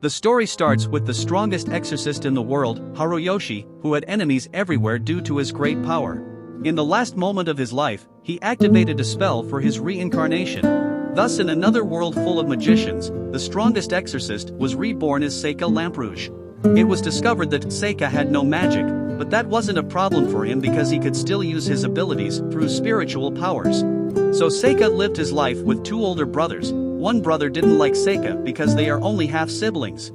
The story starts with the strongest exorcist in the world, Haruyoshi, who had enemies everywhere due to his great power. In the last moment of his life, he activated a spell for his reincarnation. Thus, in another world full of magicians, the strongest exorcist was reborn as Seika Lamperouge. It was discovered that Seika had no magic, but that wasn't a problem for him because he could still use his abilities through spiritual powers. So Seika lived his life with two older brothers. One brother didn't like Seika because they are only half siblings.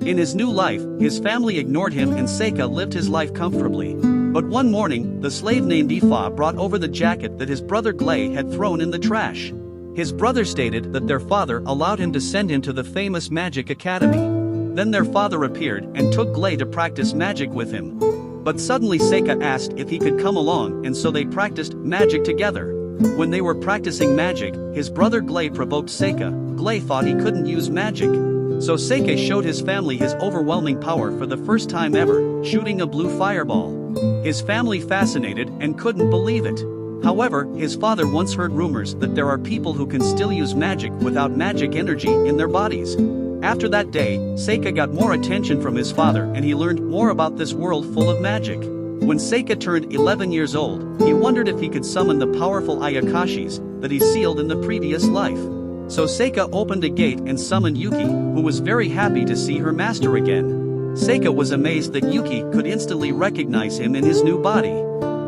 In his new life, his family ignored him and Seika lived his life comfortably. But one morning, the slave named Ifa brought over the jacket that his brother Glay had thrown in the trash. His brother stated that their father allowed him to send him to the famous Magic Academy. Then their father appeared and took Glay to practice magic with him. But suddenly Seika asked if he could come along, and so they practiced magic together. When they were practicing magic, his brother Glay provoked Seika. Glay thought he couldn't use magic. So Seika showed his family his overwhelming power for the first time ever, shooting a blue fireball. His family fascinated and couldn't believe it. However, his father once heard rumors that there are people who can still use magic without magic energy in their bodies. After that day, Seika got more attention from his father and he learned more about this world full of magic. When Seika turned 11 years old, he wondered if he could summon the powerful Ayakashis that he sealed in the previous life. So Seika opened a gate and summoned Yuki, who was very happy to see her master again. Seika was amazed that Yuki could instantly recognize him in his new body.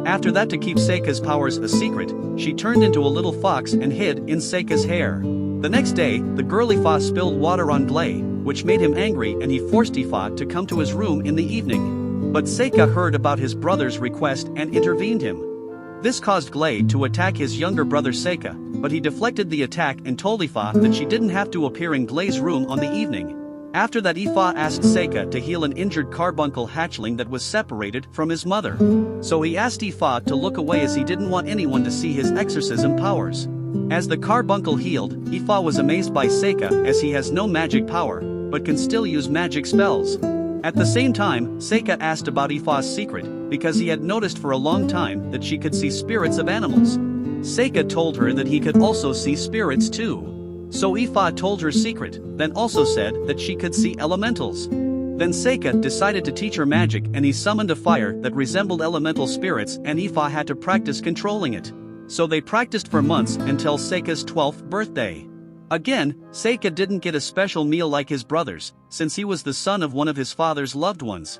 After that, to keep Seika's powers a secret, she turned into a little fox and hid in Seika's hair. The next day, the girl Ifa spilled water on Glay, which made him angry and he forced Ifa to come to his room in the evening. But Seika heard about his brother's request and intervened him. This caused Glay to attack his younger brother Seika, but he deflected the attack and told Ifa that she didn't have to appear in Glay's room on the evening. After that, Ifa asked Seika to heal an injured carbuncle hatchling that was separated from his mother. So he asked Ifa to look away as he didn't want anyone to see his exorcism powers. As the carbuncle healed, Ifa was amazed by Seika as he has no magic power, but can still use magic spells. At the same time, Seika asked about Ifa's secret, because he had noticed for a long time that she could see spirits of animals. Seika told her that he could also see spirits too. So Ifa told her secret, then also said that she could see elementals. Then Seika decided to teach her magic and he summoned a fire that resembled elemental spirits and Ifa had to practice controlling it. So they practiced for months until Seika's 12th birthday. Again, Seika didn't get a special meal like his brothers, since he was the son of one of his father's loved ones.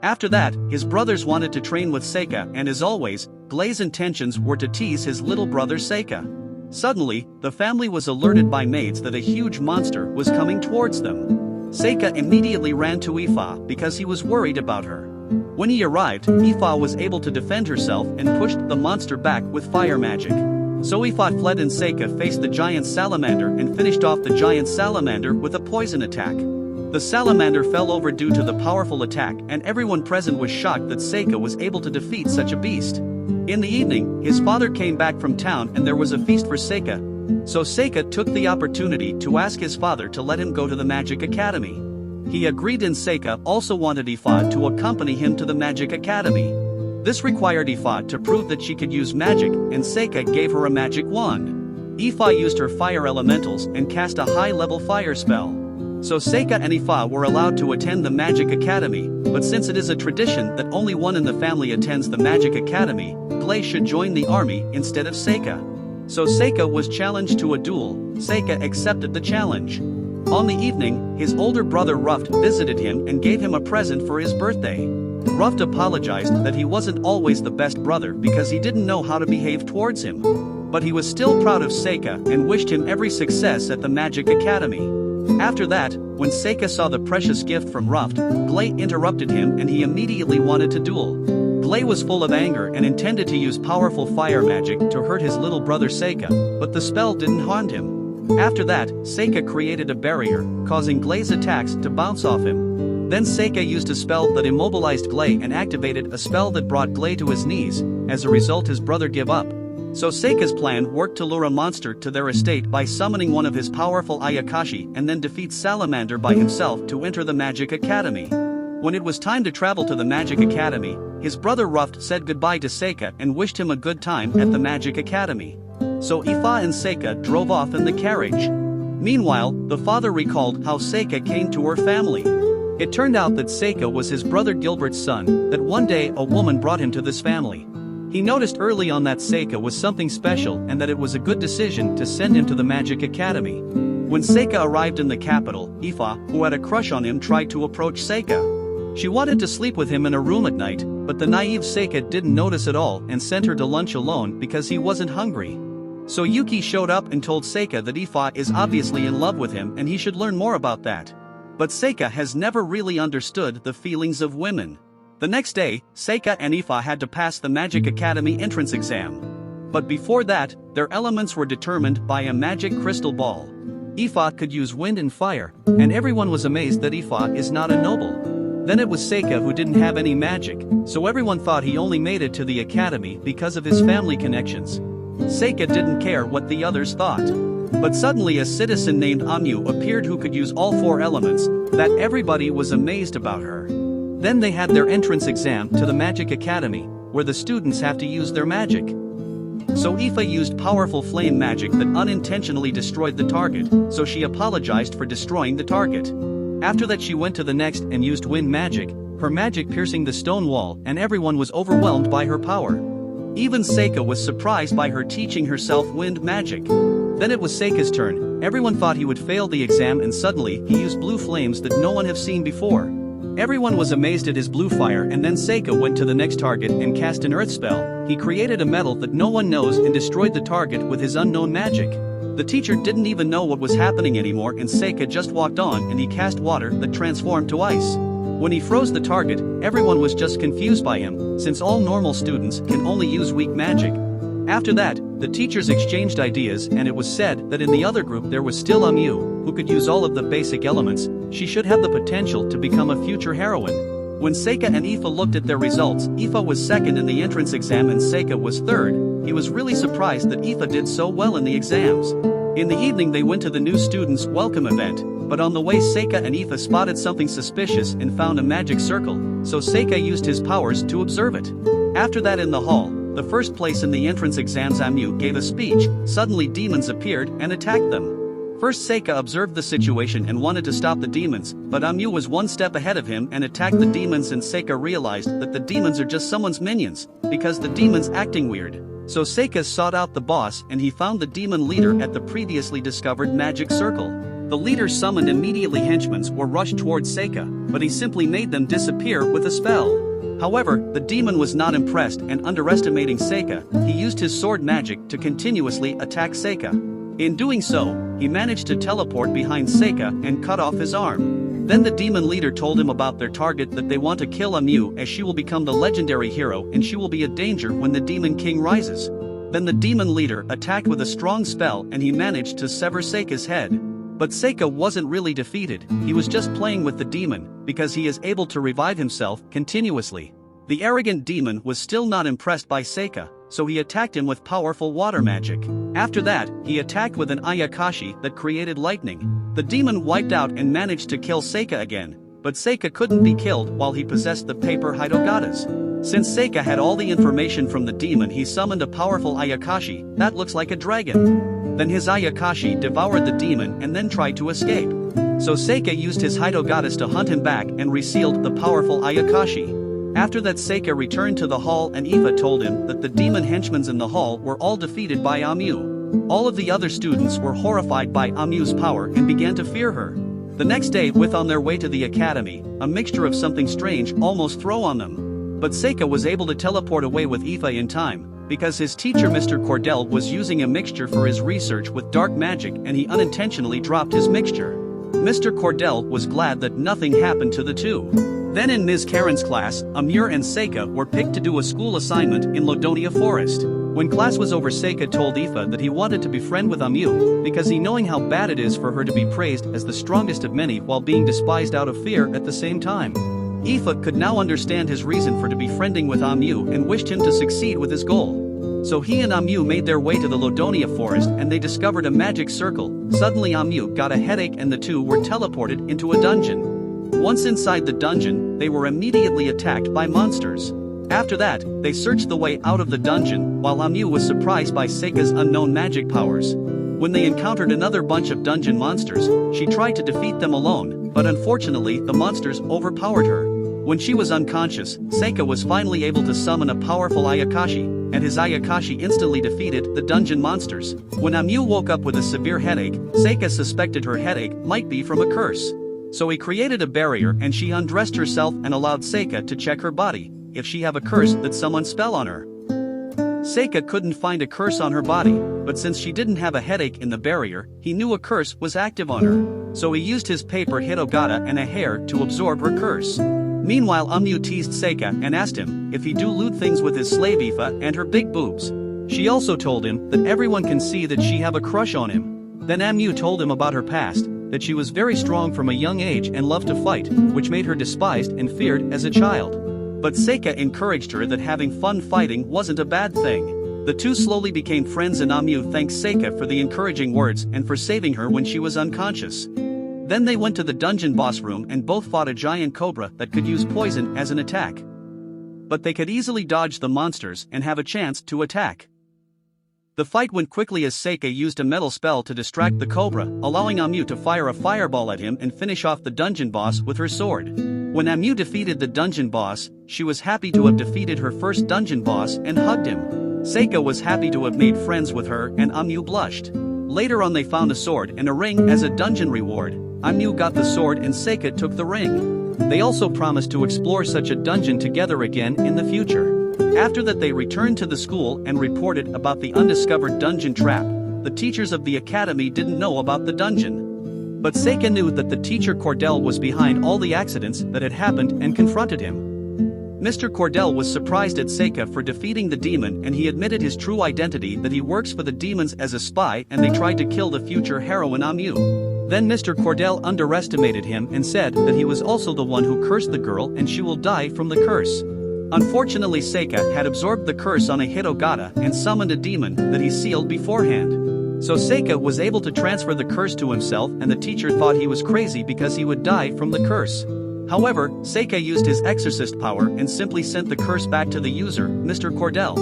After that, his brothers wanted to train with Seika and as always, Glay's intentions were to tease his little brother Seika. Suddenly, the family was alerted by maids that a huge monster was coming towards them. Seika immediately ran to Ifa because he was worried about her. When he arrived, Ifa was able to defend herself and pushed the monster back with fire magic. So Ifa fled and Seika faced the giant salamander and finished off the giant salamander with a poison attack. The salamander fell over due to the powerful attack and everyone present was shocked that Seika was able to defeat such a beast. In the evening, his father came back from town and there was a feast for Seika. So Seika took the opportunity to ask his father to let him go to the Magic Academy. He agreed and Seika also wanted Ifa to accompany him to the Magic Academy. This required Ifa to prove that she could use magic and Seika gave her a magic wand. Ifa used her fire elementals and cast a high-level fire spell. So Seika and Ifa were allowed to attend the Magic Academy, but since it is a tradition that only one in the family attends the Magic Academy, Glay should join the army instead of Seika. So Seika was challenged to a duel. Seika accepted the challenge. On the evening, his older brother Ruft visited him and gave him a present for his birthday. Ruft apologized that he wasn't always the best brother because he didn't know how to behave towards him. But he was still proud of Seika and wished him every success at the Magic Academy. After that, when Seika saw the precious gift from Ruft, Glay interrupted him and he immediately wanted to duel. Glay was full of anger and intended to use powerful fire magic to hurt his little brother Seika, but the spell didn't harm him. After that, Seika created a barrier, causing Glay's attacks to bounce off him. Then Seika used a spell that immobilized Glay and activated a spell that brought Glay to his knees. As a result, his brother gave up. So Seika's plan worked to lure a monster to their estate by summoning one of his powerful Ayakashi and then defeat Salamander by himself to enter the Magic Academy. When it was time to travel to the Magic Academy, his brother Ruft said goodbye to Seika and wished him a good time at the Magic Academy. So Ifa and Seika drove off in the carriage. Meanwhile, the father recalled how Seika came to her family. It turned out that Seika was his brother Gilbert's son, that one day a woman brought him to this family. He noticed early on that Seika was something special and that it was a good decision to send him to the Magic Academy. When Seika arrived in the capital, Ifa, who had a crush on him, tried to approach Seika. She wanted to sleep with him in her room at night, but the naive Seika didn't notice at all and sent her to lunch alone because he wasn't hungry. So Yuki showed up and told Seika that Ifa is obviously in love with him and he should learn more about that. But Seika has never really understood the feelings of women. The next day, Seika and Ifa had to pass the Magic Academy entrance exam. But before that, their elements were determined by a magic crystal ball. Ifa could use wind and fire, and everyone was amazed that Ifa is not a noble. Then it was Seika who didn't have any magic, so everyone thought he only made it to the academy because of his family connections. Seika didn't care what the others thought. But suddenly a citizen named Amyu appeared who could use all 4 elements, that everybody was amazed about her. Then they had their entrance exam to the Magic Academy, where the students have to use their magic. So Ifa used powerful flame magic that unintentionally destroyed the target, so she apologized for destroying the target. After that she went to the next and used wind magic, her magic piercing the stone wall, and everyone was overwhelmed by her power. Even Seika was surprised by her teaching herself wind magic. Then it was Seika's turn. Everyone thought he would fail the exam and suddenly he used blue flames that no one have seen before. Everyone was amazed at his blue fire, and then Seika went to the next target and cast an earth spell. He created a metal that no one knows and destroyed the target with his unknown magic. The teacher didn't even know what was happening anymore and Seika just walked on and he cast water that transformed to ice. When he froze the target, everyone was just confused by him, since all normal students can only use weak magic. After that, the teachers exchanged ideas and it was said that in the other group there was still Amyu, who could use all of the basic elements. She should have the potential to become a future heroine. When Seika and Ifa looked at their results, Ifa was second in the entrance exam and Seika was third. He was really surprised that Ifa did so well in the exams. In the evening they went to the new students' welcome event, but on the way Seika and Ifa spotted something suspicious and found a magic circle, so Seika used his powers to observe it. After that in the hall, the first place in the entrance exams, Amyu gave a speech. Suddenly demons appeared and attacked them. First Seika observed the situation and wanted to stop the demons, but Amyu was one step ahead of him and attacked the demons, and Seika realized that the demons are just someone's minions, because the demons acting weird. So Seika sought out the boss and he found the demon leader at the previously discovered magic circle. The leader summoned immediately henchmen were rushed towards Seika, but he simply made them disappear with a spell. However, the demon was not impressed and underestimating Seika, he used his sword magic to continuously attack Seika. In doing so, he managed to teleport behind Seika and cut off his arm. Then the demon leader told him about their target, that they want to kill Amyu as she will become the legendary hero and she will be a danger when the demon king rises. Then the demon leader attacked with a strong spell and he managed to sever Seika's head. But Seika wasn't really defeated, he was just playing with the demon, because he is able to revive himself continuously. The arrogant demon was still not impressed by Seika, so he attacked him with powerful water magic. After that, he attacked with an Ayakashi that created lightning. The demon wiped out and managed to kill Seika again, but Seika couldn't be killed while he possessed the paper Hidogatas. Since Seika had all the information from the demon, he summoned a powerful Ayakashi that looks like a dragon. Then his Ayakashi devoured the demon and then tried to escape. So Seika used his Hidogatas to hunt him back and resealed the powerful Ayakashi. After that Seika returned to the hall and Ifa told him that the demon henchmen in the hall were all defeated by Amyu. All of the other students were horrified by Amyu's power and began to fear her. The next day, on their way to the academy, a mixture of something strange almost threw on them. But Seika was able to teleport away with Ifa in time, because his teacher Mr. Cordell was using a mixture for his research with dark magic and he unintentionally dropped his mixture. Mr. Cordell was glad that nothing happened to the two. Then in Ms. Karen's class, Amir and Seika were picked to do a school assignment in Lodonia Forest. When class was over, Seika told Ifa that he wanted to befriend with Amyu, because he knowing how bad it is for her to be praised as the strongest of many while being despised out of fear at the same time. Ifa could now understand his reason for to befriending with Amyu and wished him to succeed with his goal. So he and Amyu made their way to the Lodonia Forest and they discovered a magic circle. Suddenly Amyu got a headache and the two were teleported into a dungeon. Once inside the dungeon, they were immediately attacked by monsters. After that, they searched the way out of the dungeon, while Amyu was surprised by Seika's unknown magic powers. When they encountered another bunch of dungeon monsters, she tried to defeat them alone, but unfortunately the monsters overpowered her. When she was unconscious, Seika was finally able to summon a powerful Ayakashi, and his Ayakashi instantly defeated the dungeon monsters. When Amu woke up with a severe headache, Seika suspected her headache might be from a curse. So he created a barrier and she undressed herself and allowed Seika to check her body, if she have a curse that someone spell on her. Seika couldn't find a curse on her body, but since she didn't have a headache in the barrier, he knew a curse was active on her. So he used his paper Hitogata and a hair to absorb her curse. Meanwhile Amu teased Seika and asked him if he do lewd things with his slave Ifa and her big boobs. She also told him that everyone can see that she have a crush on him. Then Amu told him about her past, that she was very strong from a young age and loved to fight, which made her despised and feared as a child. But Seika encouraged her that having fun fighting wasn't a bad thing. The two slowly became friends and Amu thanked Seika for the encouraging words and for saving her when she was unconscious. Then they went to the dungeon boss room and both fought a giant cobra that could use poison as an attack. But they could easily dodge the monsters and have a chance to attack. The fight went quickly as Seika used a metal spell to distract the cobra, allowing Amu to fire a fireball at him and finish off the dungeon boss with her sword. When Amu defeated the dungeon boss, she was happy to have defeated her first dungeon boss and hugged him. Seika was happy to have made friends with her and Amu blushed. Later on they found a sword and a ring as a dungeon reward. Amu got the sword and Seika took the ring. They also promised to explore such a dungeon together again in the future. After that they returned to the school and reported about the undiscovered dungeon trap. The teachers of the academy didn't know about the dungeon. But Seika knew that the teacher Cordell was behind all the accidents that had happened and confronted him. Mr. Cordell was surprised at Seika for defeating the demon and he admitted his true identity, that he works for the demons as a spy and they tried to kill the future heroine Amu. Then Mr. Cordell underestimated him and said that he was also the one who cursed the girl and she will die from the curse. Unfortunately Seika had absorbed the curse on a Hitogata and summoned a demon that he sealed beforehand. So Seika was able to transfer the curse to himself and the teacher thought he was crazy because he would die from the curse. However, Seika used his exorcist power and simply sent the curse back to the user, Mr. Cordell.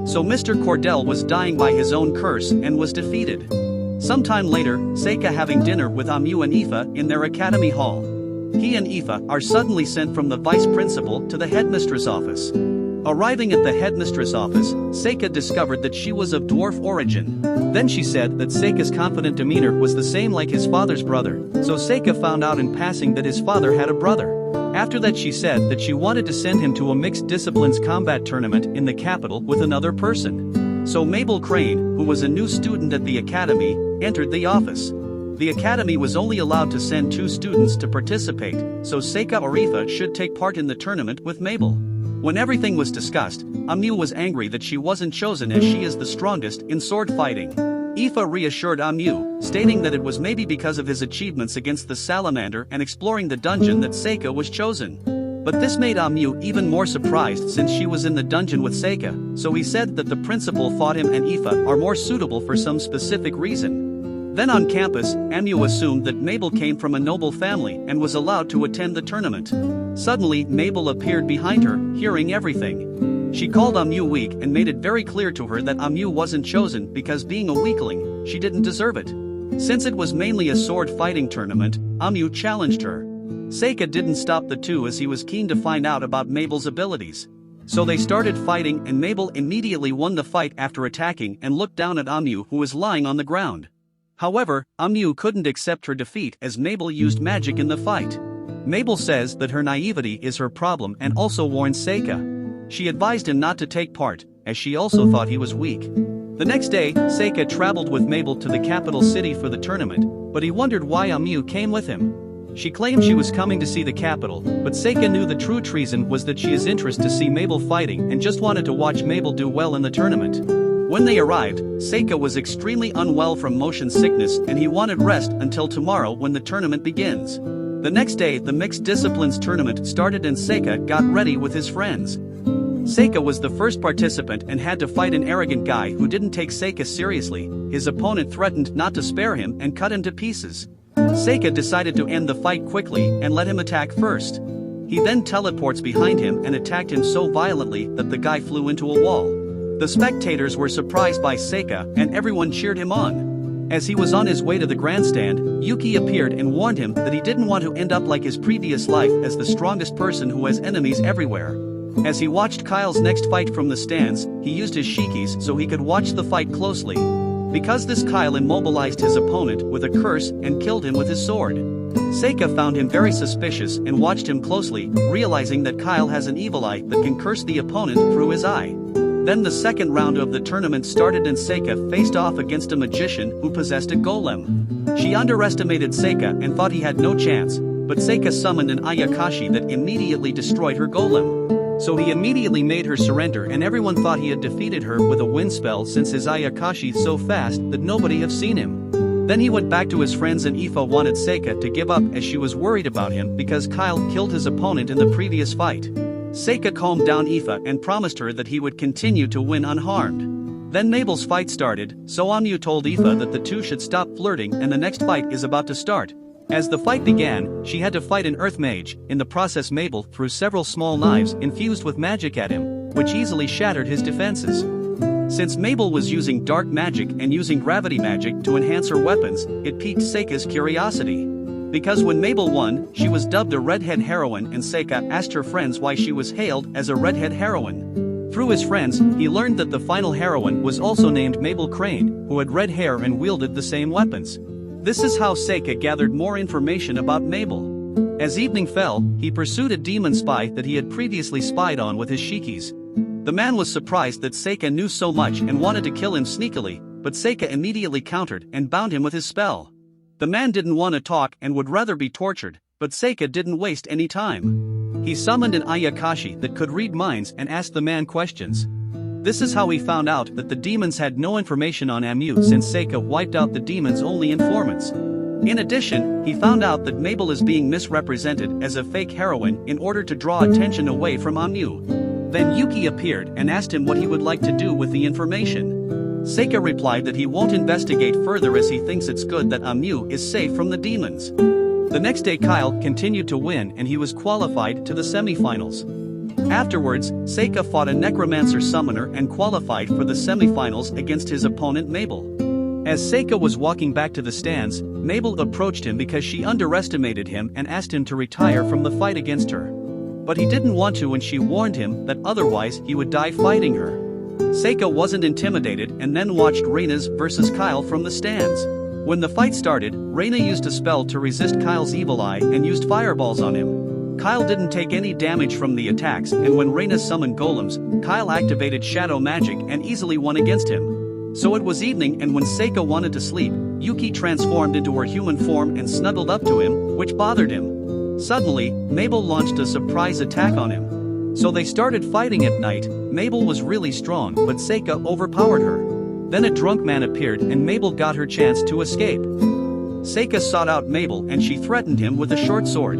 So Mr. Cordell was dying by his own curse and was defeated. Sometime later, Seika having dinner with Amu and Ifa in their academy hall. He and Ifa are suddenly sent from the vice principal to the headmistress office. Arriving at the headmistress office, Seika discovered that she was of dwarf origin. Then she said that Seika's confident demeanor was the same like his father's brother, so Seika found out in passing that his father had a brother. After that she said that she wanted to send him to a mixed disciplines combat tournament in the capital with another person. So Mabel Crane, who was a new student at the academy, entered the office. The academy was only allowed to send 2 students to participate, so Seika or Ifa should take part in the tournament with Mabel. When everything was discussed, Amu was angry that she wasn't chosen as she is the strongest in sword fighting. Ifa reassured Amu, stating that it was maybe because of his achievements against the salamander and exploring the dungeon that Seika was chosen. But this made Amu even more surprised since she was in the dungeon with Seika, so he said that the principal thought him and Ifa are more suitable for some specific reason. Then on campus, Amu assumed that Mabel came from a noble family and was allowed to attend the tournament. Suddenly, Mabel appeared behind her, hearing everything. She called Amu weak and made it very clear to her that Amu wasn't chosen because being a weakling, she didn't deserve it. Since it was mainly a sword fighting tournament, Amu challenged her. Seika didn't stop the two as he was keen to find out about Mabel's abilities. So they started fighting and Mabel immediately won the fight after attacking and looked down at Amu who was lying on the ground. However, Amu couldn't accept her defeat as Mabel used magic in the fight. Mabel says that her naivety is her problem and also warns Seika. She advised him not to take part, as she also thought he was weak. The next day, Seika traveled with Mabel to the capital city for the tournament, but he wondered why Amu came with him. She claimed she was coming to see the capital, but Seika knew the true reason was that she is interested to see Mabel fighting and just wanted to watch Mabel do well in the tournament. When they arrived, Seika was extremely unwell from motion sickness and he wanted rest until tomorrow when the tournament begins. The next day the mixed disciplines tournament started and Seika got ready with his friends. Seika was the first participant and had to fight an arrogant guy who didn't take Seika seriously. His opponent threatened not to spare him and cut him to pieces. Seika decided to end the fight quickly and let him attack first. He then teleports behind him and attacked him so violently that the guy flew into a wall. The spectators were surprised by Seika and everyone cheered him on. As he was on his way to the grandstand, Yuki appeared and warned him that he didn't want to end up like his previous life as the strongest person who has enemies everywhere. As he watched Kyle's next fight from the stands, he used his shikis so he could watch the fight closely. Because this, Kyle immobilized his opponent with a curse and killed him with his sword. Seika found him very suspicious and watched him closely, realizing that Kyle has an evil eye that can curse the opponent through his eye. Then the second round of the tournament started and Seika faced off against a magician who possessed a golem. She underestimated Seika and thought he had no chance, but Seika summoned an Ayakashi that immediately destroyed her golem. So he immediately made her surrender and everyone thought he had defeated her with a wind spell since his Ayakashi so fast that nobody have seen him. Then he went back to his friends and Ifa wanted Seika to give up as she was worried about him because Kyle killed his opponent in the previous fight. Seika calmed down Ifa and promised her that he would continue to win unharmed. Then Mabel's fight started, so Amyu told Ifa that the two should stop flirting and the next fight is about to start. As the fight began, she had to fight an earth mage. In the process Mabel threw several small knives infused with magic at him, which easily shattered his defenses. Since Mabel was using dark magic and using gravity magic to enhance her weapons, it piqued Seika's curiosity. Because when Mabel won, she was dubbed a redhead heroine and Seika asked her friends why she was hailed as a redhead heroine. Through his friends, he learned that the final heroine was also named Mabel Crane, who had red hair and wielded the same weapons. This is how Seika gathered more information about Mabel. As evening fell, he pursued a demon spy that he had previously spied on with his shikis. The man was surprised that Seika knew so much and wanted to kill him sneakily, but Seika immediately countered and bound him with his spell. The man didn't want to talk and would rather be tortured, but Seika didn't waste any time. He summoned an Ayakashi that could read minds and asked the man questions. This is how he found out that the demons had no information on Amyu since Seika wiped out the demons' only informants. In addition, he found out that Mabel is being misrepresented as a fake heroine in order to draw attention away from Amyu. Then Yuki appeared and asked him what he would like to do with the information. Seika replied that he won't investigate further as he thinks it's good that Amyu is safe from the demons. The next day Kyle continued to win and he was qualified to the semifinals. Afterwards, Seika fought a necromancer summoner and qualified for the semifinals against his opponent Mabel. As Seika was walking back to the stands, Mabel approached him because she underestimated him and asked him to retire from the fight against her. But he didn't want to and she warned him that otherwise he would die fighting her. Seika wasn't intimidated and then watched Reina's versus Kyle from the stands. When the fight started, Reina used a spell to resist Kyle's evil eye and used fireballs on him. Kyle didn't take any damage from the attacks and when Reina summoned golems, Kyle activated shadow magic and easily won against him. So it was evening and when Seika wanted to sleep, Yuki transformed into her human form and snuggled up to him, which bothered him. Suddenly, Mabel launched a surprise attack on him. So they started fighting at night. Mabel was really strong but Seika overpowered her. Then a drunk man appeared and Mabel got her chance to escape. Seika sought out Mabel and she threatened him with a short sword.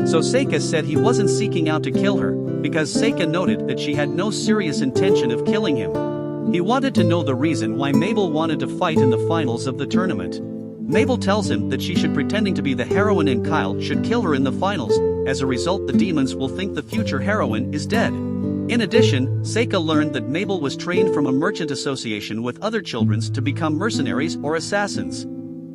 So Seika said he wasn't seeking out to kill her, because Seika noted that she had no serious intention of killing him. He wanted to know the reason why Mabel wanted to fight in the finals of the tournament. Mabel tells him that she should pretending to be the heroine and Kyle should kill her in the finals, as a result the demons will think the future heroine is dead. In addition, Seika learned that Mabel was trained from a merchant association with other children to become mercenaries or assassins.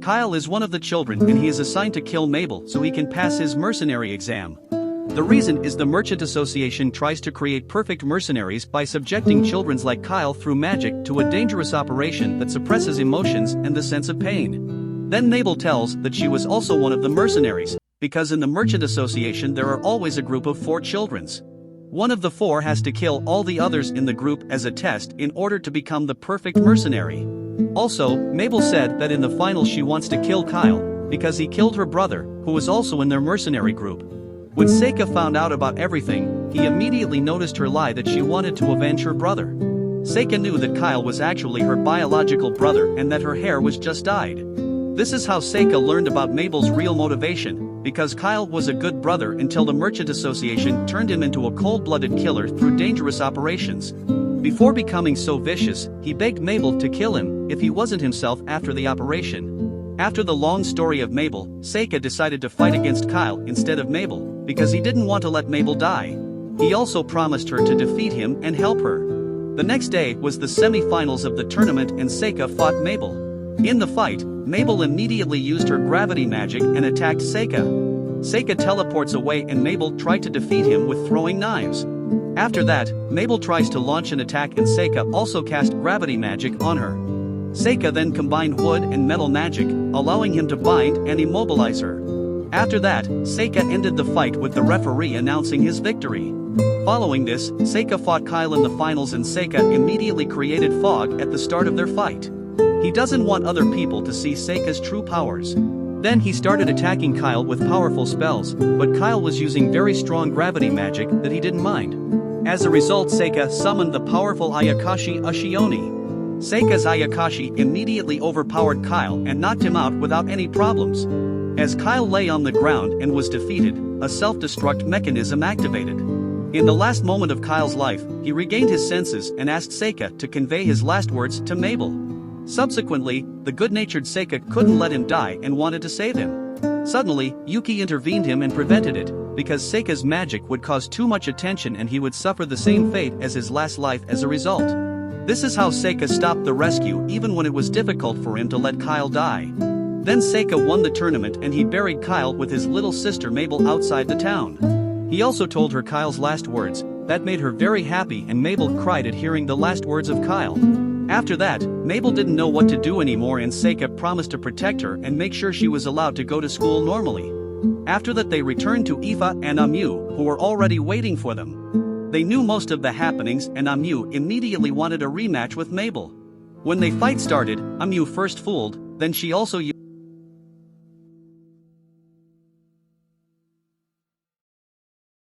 Kyle is one of the children and he is assigned to kill Mabel so he can pass his mercenary exam. The reason is the merchant association tries to create perfect mercenaries by subjecting children like Kyle through magic to a dangerous operation that suppresses emotions and the sense of pain. Then Mabel tells that she was also one of the mercenaries, because in the merchant association there are always a group of 4 children. One of the 4 has to kill all the others in the group as a test in order to become the perfect mercenary. Also, Mabel said that in the final she wants to kill Kyle, because he killed her brother, who was also in their mercenary group. When Seika found out about everything, he immediately noticed her lie that she wanted to avenge her brother. Seika knew that Kyle was actually her biological brother and that her hair was just dyed. This is how Seika learned about Mabel's real motivation, because Kyle was a good brother until the merchant association turned him into a cold-blooded killer through dangerous operations. Before becoming so vicious, he begged Mabel to kill him if he wasn't himself after the operation. After the long story of Mabel, Seika decided to fight against Kyle instead of Mabel, because he didn't want to let Mabel die. He also promised her to defeat him and help her. The next day was the semi-finals of the tournament and Seika fought Mabel. In the fight, Mabel immediately used her gravity magic and attacked Seika. Seika teleports away and Mabel tried to defeat him with throwing knives. After that, Mabel tries to launch an attack and Seika also cast gravity magic on her. Seika then combined wood and metal magic, allowing him to bind and immobilize her. After that, Seika ended the fight with the referee announcing his victory. Following this, Seika fought Kyle in the finals and Seika immediately created fog at the start of their fight. He doesn't want other people to see Seika's true powers. Then he started attacking Kyle with powerful spells, but Kyle was using very strong gravity magic that he didn't mind. As a result, Seika summoned the powerful Ayakashi Ashioni. Seika's Ayakashi immediately overpowered Kyle and knocked him out without any problems. As Kyle lay on the ground and was defeated, a self-destruct mechanism activated. In the last moment of Kyle's life, he regained his senses and asked Seika to convey his last words to Mabel. Subsequently, the good-natured Seika couldn't let him die and wanted to save him. Suddenly, Yuki intervened him and prevented it, because Seika's magic would cause too much attention and he would suffer the same fate as his last life as a result. This is how Seika stopped the rescue even when it was difficult for him to let Kyle die. Then Seika won the tournament and he buried Kyle with his little sister Mabel outside the town. He also told her Kyle's last words. That made her very happy and Mabel cried at hearing the last words of Kyle. After that, Mabel didn't know what to do anymore and Seika promised to protect her and make sure she was allowed to go to school normally. After that they returned to Ifa and Amu, who were already waiting for them. They knew most of the happenings and Amu immediately wanted a rematch with Mabel. When the fight started, Amu first fooled, then she also used